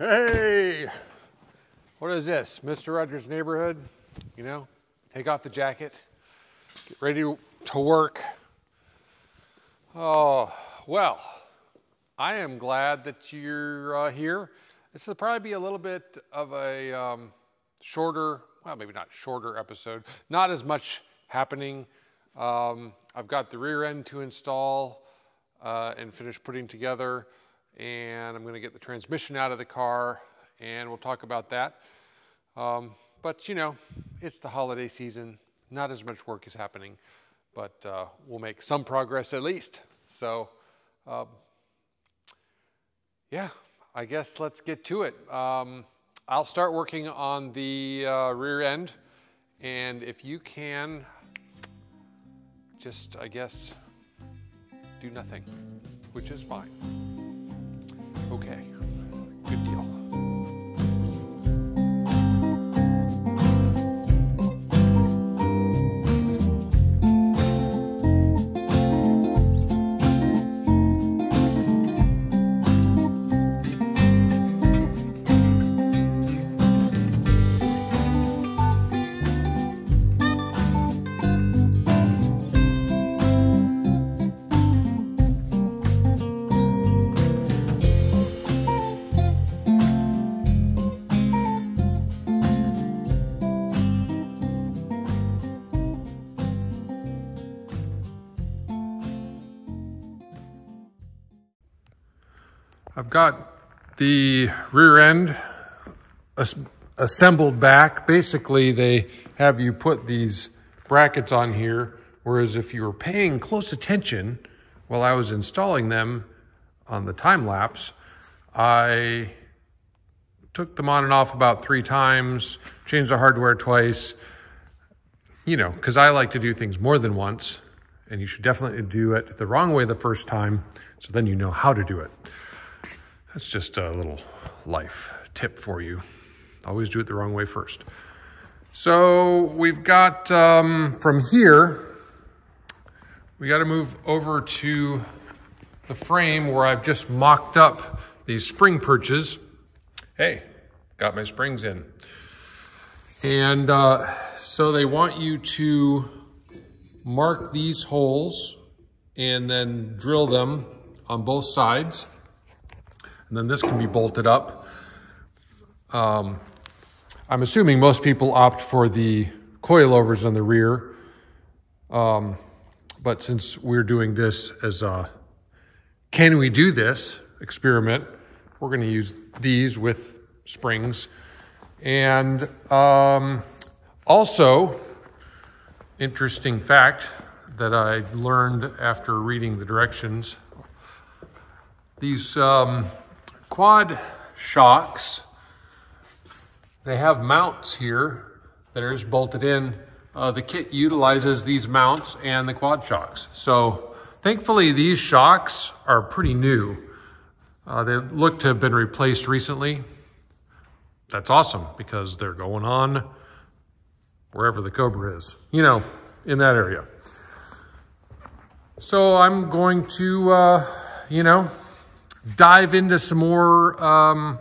Hey, what is this? Mr. Rogers' neighborhood? You know, take off the jacket, get ready to work. Oh, well, I am glad that you're here. This will probably be a little bit of a shorter, well, maybe not shorter episode, not as much happening. I've got the rear end to install and finish putting together, and I'm gonna get the transmission out of the car, and we'll talk about that. But you know, it's the holiday season, not as much work is happening, but we'll make some progress at least. So yeah, I guess let's get to it. I'll start working on the rear end, and if you can just, I guess, do nothing, which is fine. Okay, good deal. I've got the rear end assembled back. Basically, they have you put these brackets on here, whereas if you were paying close attention while I was installing them on the time lapse, I took them on and off about 3 times, changed the hardware twice, you know, because I like to do things more than once, and you should definitely do it the wrong way the first time, so then you know how to do it. That's just a little life tip for you. Always do it the wrong way first. So we've got, from here, we got to move over to the frame where I've just mocked up these spring perches. Hey, got my springs in. And so they want you to mark these holes and then drill them on both sides. And then this can be bolted up. I'm assuming most people opt for the coilovers on the rear. But since we're doing this as a can we do this experiment, we're gonna use these with springs. And also, interesting fact that I learned after reading the directions, these quad shocks, they have mounts here that are just bolted in. The kit utilizes these mounts and the quad shocks. So thankfully these shocks are pretty new. They look to have been replaced recently. That's awesome because they're going on wherever the Cobra is, you know, in that area. So I'm going to, you know, dive into some more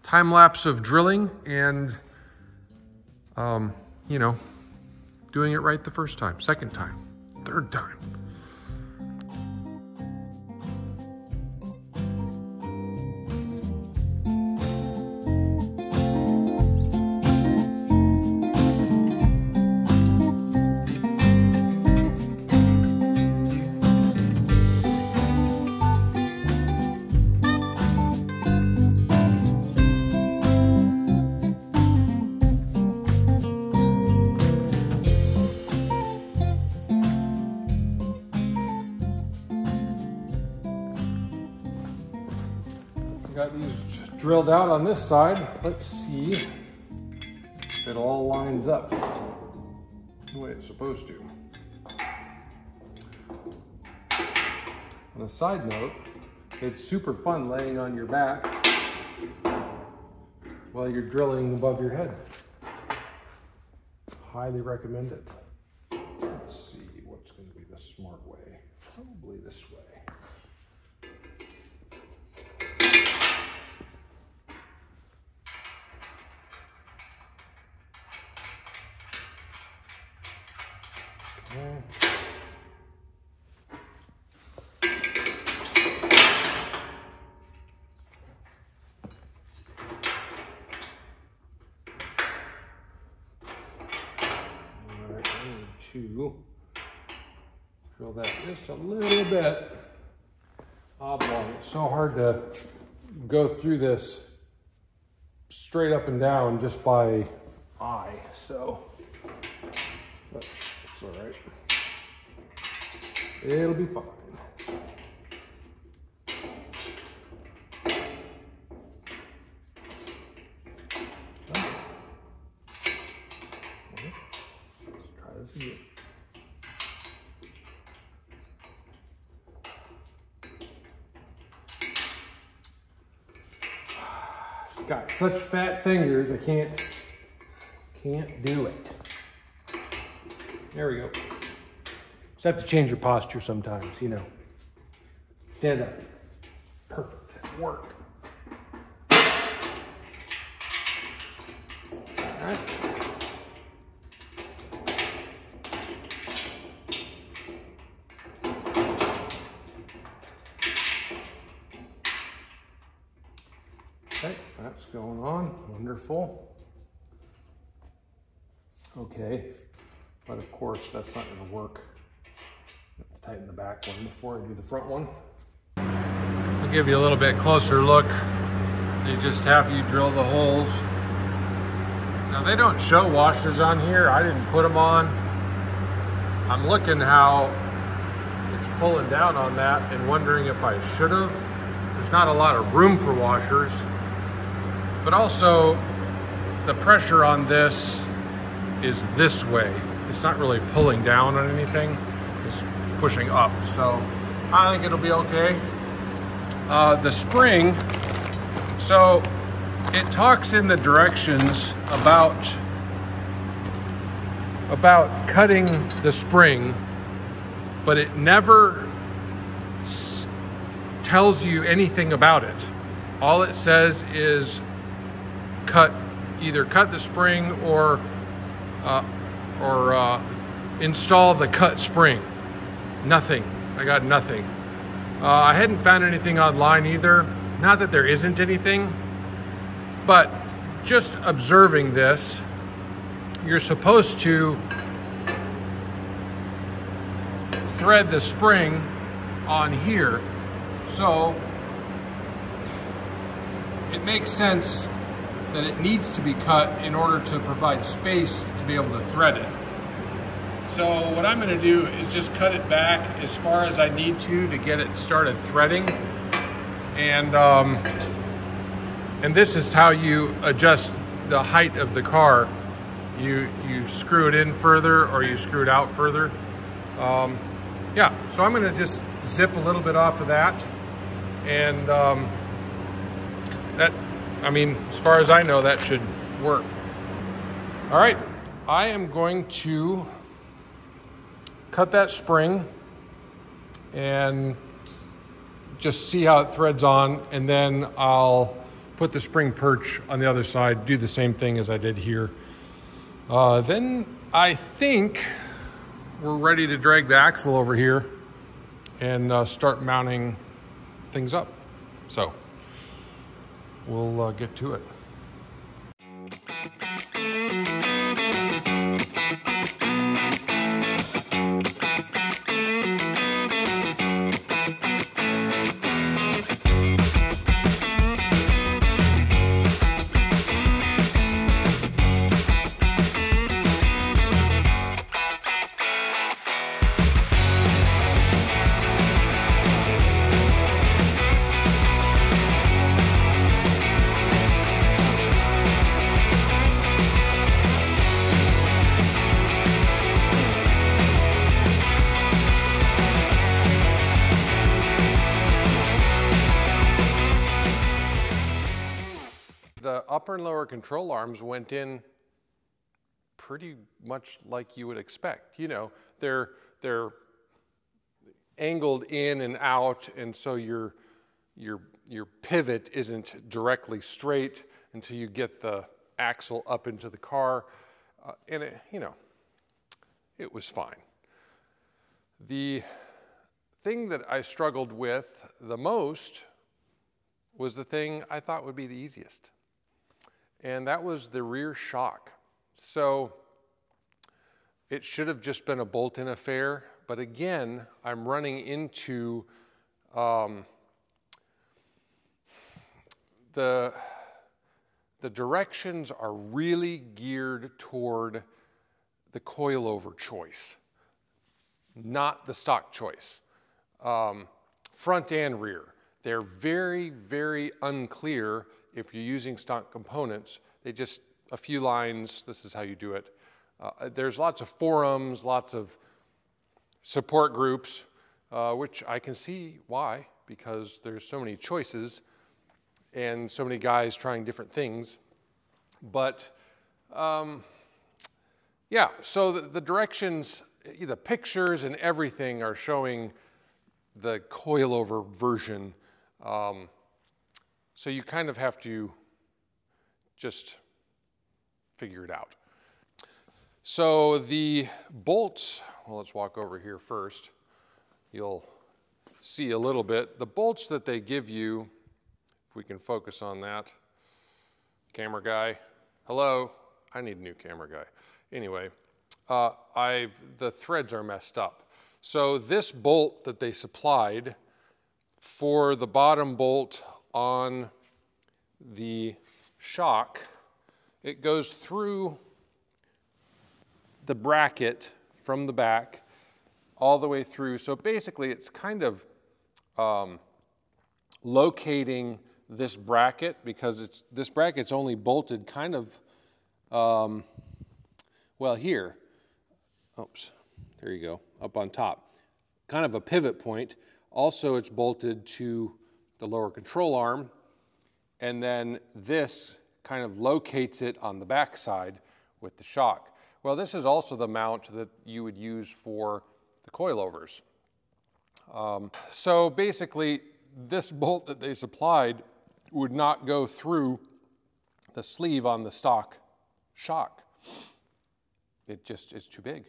time lapse of drilling and, you know, doing it right the first time, second time, third time. Got these drilled out on this side. Let's see if it all lines up the way it's supposed to. On a side note, it's super fun laying on your back while you're drilling above your head. Highly recommend it. Let's see what's going to be the smart way. Probably this way. to drill that just a little bit oblong. It's so hard to go through this straight up and down just by eye, so, but it's all right. It'll be fine. Let's try this again. Got such fat fingers, I can't do it. There we go. Just have to change your posture sometimes, you know. Stand up. Perfect. Worked. All right. Okay, that's going on. Wonderful. Okay, but of course that's not going to work. Let's tighten the back one before I do the front one. I'll give you a little bit closer look. They just have you drill the holes. Now they don't show washers on here. I didn't put them on. I'm looking how it's pulling down on that and wondering if I should have. There's not a lot of room for washers. But also, the pressure on this is this way. It's not really pulling down on anything. It's pushing up. So I think it'll be okay. The spring, so it talks in the directions about cutting the spring, but it never tells you anything about it. All it says is either cut the spring or install the cut spring. Nothing. I got nothing. I hadn't found anything online either. Not that there isn't anything, but just observing this, you're supposed to thread the spring on here. So it makes sense that it needs to be cut in order to provide space to be able to thread it. So what I'm going to do is just cut it back as far as I need to get it started threading. And this is how you adjust the height of the car. You screw it in further or you screw it out further. Yeah, so I'm going to just zip a little bit off of that. And as far as I know, that should work. All right, I am going to cut that spring and just see how it threads on, and then I'll put the spring perch on the other side, do the same thing as I did here. Then I think we're ready to drag the axle over here and start mounting things up. So we'll get to it. The upper and lower control arms went in pretty much like you would expect. You know, they're angled in and out, and so your pivot isn't directly straight until you get the axle up into the car, and it was fine. The thing that I struggled with the most was the thing I thought would be the easiest. And that was the rear shock. So it should have just been a bolt-in affair, but again, I'm running into the directions are really geared toward the coilover choice, not the stock choice. Front and rear. They're very, very unclear if you're using stock components. They just, a few lines, this is how you do it. There's lots of forums, lots of support groups, which I can see why, because there's so many choices and so many guys trying different things. But yeah, so the directions, the pictures and everything are showing the coilover version. So you kind of have to just figure it out. So the bolts, well, let's walk over here first. You'll see a little bit. The bolts that they give you, if we can focus on that. Camera guy, hello, I need a new camera guy. Anyway, the threads are messed up. So this bolt that they supplied for the bottom bolt on the shock, it goes through the bracket from the back all the way through. So basically it's kind of locating this bracket, because this bracket's only bolted kind of, well, here. Oops, there you go, up on top. Kind of a pivot point. Also, it's bolted to the lower control arm, and then this kind of locates it on the back side with the shock. Well, this is also the mount that you would use for the coilovers. So basically, this bolt that they supplied would not go through the sleeve on the stock shock. It just is too big.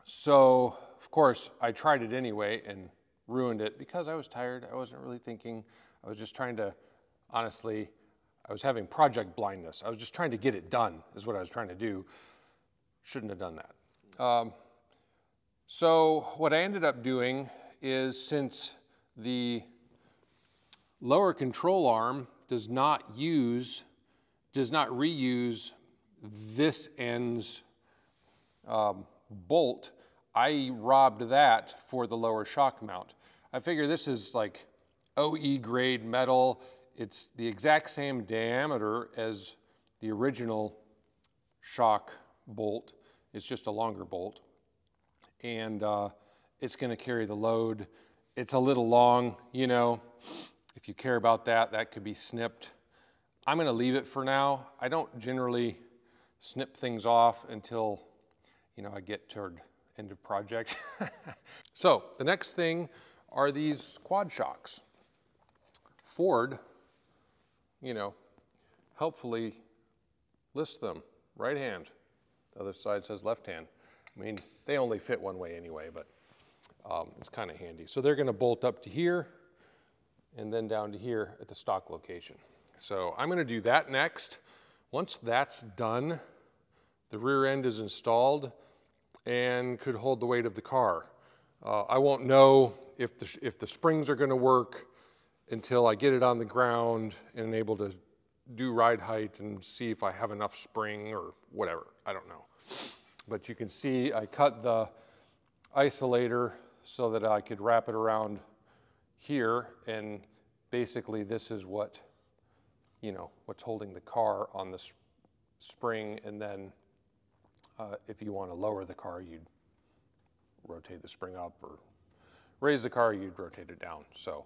So, of course, I tried it anyway and ruined it because I was tired. I wasn't really thinking. I was just trying to, honestly, I was having project blindness. I was just trying to get it done, is what I was trying to do. Shouldn't have done that. So what I ended up doing is, since the lower control arm does not reuse this end's bolt, I robbed that for the lower shock mount. I figure this is like OE grade metal. It's the exact same diameter as the original shock bolt. It's just a longer bolt. And it's gonna carry the load. It's a little long, you know. If you care about that, that could be snipped. I'm gonna leave it for now. I don't generally snip things off until, you know, I get toward end of project. So the next thing are these quad shocks. Ford, you know, helpfully lists them right hand. The other side says left hand. I mean, they only fit one way anyway, but it's kind of handy. So they're gonna bolt up to here and then down to here at the stock location. So I'm gonna do that next. Once that's done, the rear end is installed and could hold the weight of the car. I won't know if the springs are gonna work until I get it on the ground and able to do ride height and see if I have enough spring or whatever, I don't know. But you can see I cut the isolator so that I could wrap it around here, and basically this is what, you know, what's holding the car on the spring, and then if you want to lower the car, you'd rotate the spring up, or raise the car, you'd rotate it down. So.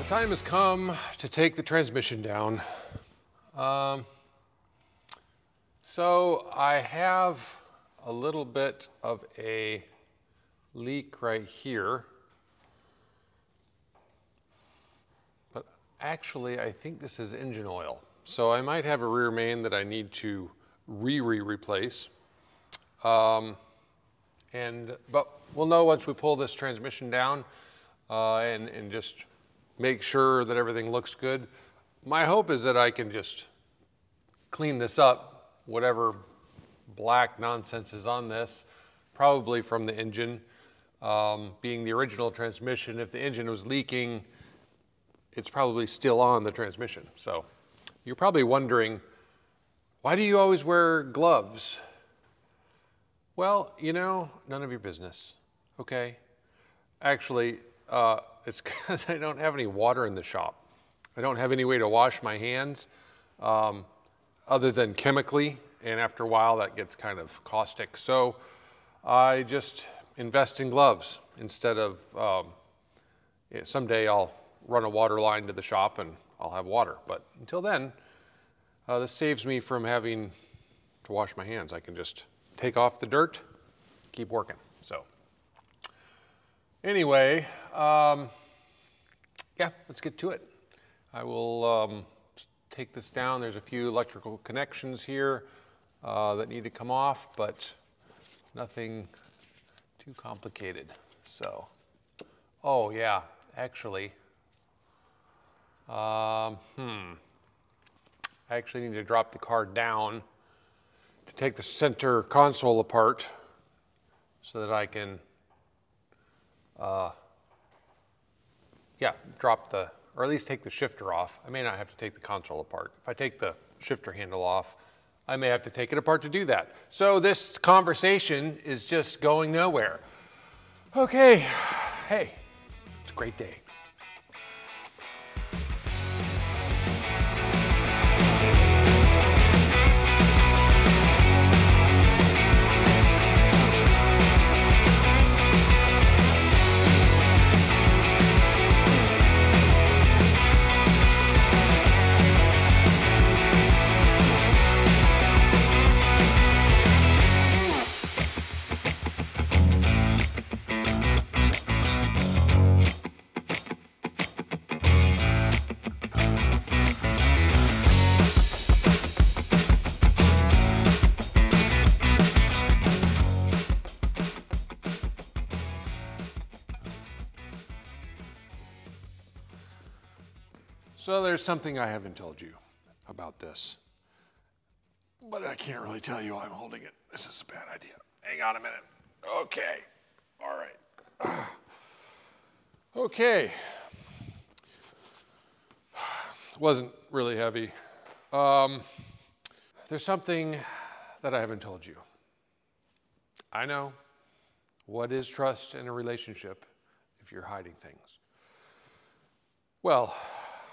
Time has come to take the transmission down. So I have a little bit of a leak right here, but actually I think this is engine oil. So I might have a rear main that I need to replace. But we'll know once we pull this transmission down and just make sure that everything looks good. My hope is that I can just clean this up, whatever black nonsense is on this, probably from the engine. Being the original transmission, if the engine was leaking, it's probably still on the transmission. So you're probably wondering, why do you always wear gloves? Well, you know, none of your business, okay? Actually, it's because I don't have any water in the shop. I don't have any way to wash my hands other than chemically, and after a while that gets kind of caustic. So I just invest in gloves instead of, someday I'll run a water line to the shop and I'll have water. But until then, this saves me from having to wash my hands. I can just take off the dirt, keep working. So anyway, yeah, let's get to it. I will take this down. There's a few electrical connections here that need to come off, but nothing too complicated. So, oh yeah, actually, I actually need to drop the car down to take the center console apart so that I can, drop the, or at least take the shifter off. I may not have to take the console apart. If I take the shifter handle off, I may have to take it apart to do that. So this conversation is just going nowhere. Okay, hey, it's a great day. So there's something I haven't told you about this, but I can't really tell you why I'm holding it. This is a bad idea. Hang on a minute. Okay, all right. Okay. Wasn't really heavy. There's something that I haven't told you. I know. What is trust in a relationship if you're hiding things? Well,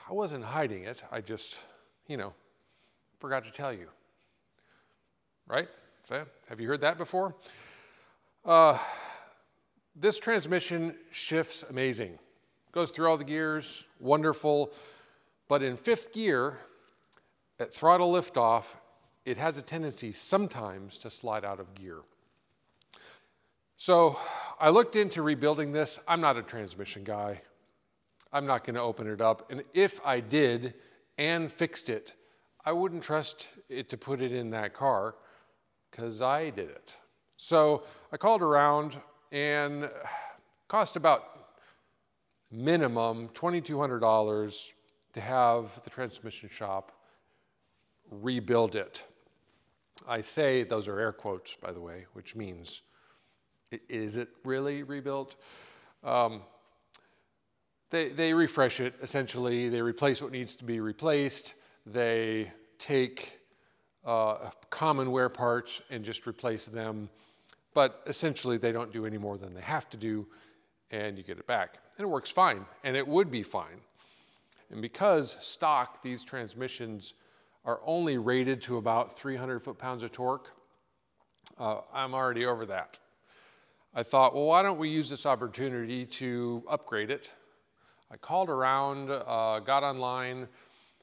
I wasn't hiding it. I just, forgot to tell you. Right? Have you heard that before? This transmission shifts amazing. Goes through all the gears, wonderful. But in fifth gear, at throttle liftoff, it has a tendency sometimes to slide out of gear. So I looked into rebuilding this. I'm not a transmission guy. I'm not going to open it up. And if I did and fixed it, I wouldn't trust it to put it in that car because I did it. So I called around and cost about minimum $2,200 to have the transmission shop rebuild it. I say, those are air quotes, by the way, which means, is it really rebuilt? They refresh it, essentially. They replace what needs to be replaced. They take common wear parts and just replace them. But essentially, they don't do any more than they have to do, and you get it back. And it works fine, and it would be fine. And because stock, these transmissions are only rated to about 300 foot-pounds of torque, I'm already over that. I thought, well, why don't we use this opportunity to upgrade it? I called around, got online, and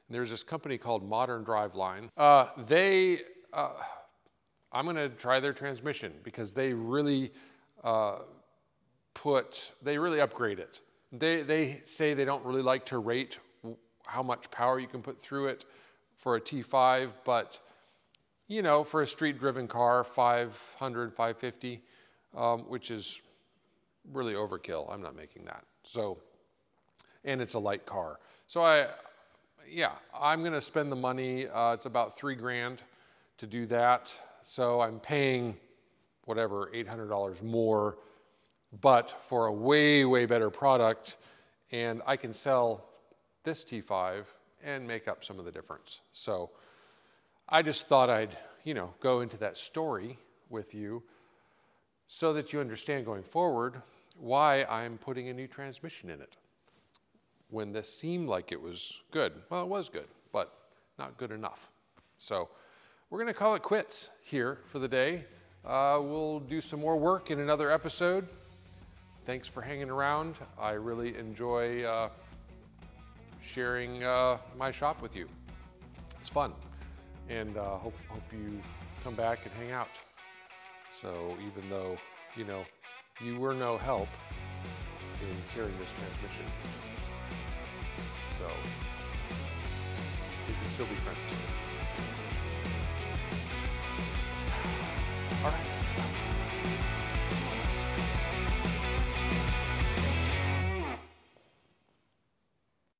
there's this company called Modern Driveline. They I'm going to try their transmission because they really upgrade it. They say they don't really like to rate how much power you can put through it for a T5, but you know, for a street-driven car, 500, 550, which is really overkill. I'm not making that. So, and it's a light car. So I'm going to spend the money. It's about $3,000 to do that. So I'm paying whatever, $800 more, but for a way, way better product. And I can sell this T5 and make up some of the difference. So I just thought I'd, go into that story with you so that you understand going forward why I'm putting a new transmission in it. When this seemed like it was good. Well, it was good, but not good enough. So we're going to call it quits here for the day. We'll do some more work in another episode. Thanks for hanging around. I really enjoy sharing my shop with you. It's fun. And hope you come back and hang out. So even though, you were no help in carrying this transmission, so we can still be friends. All right.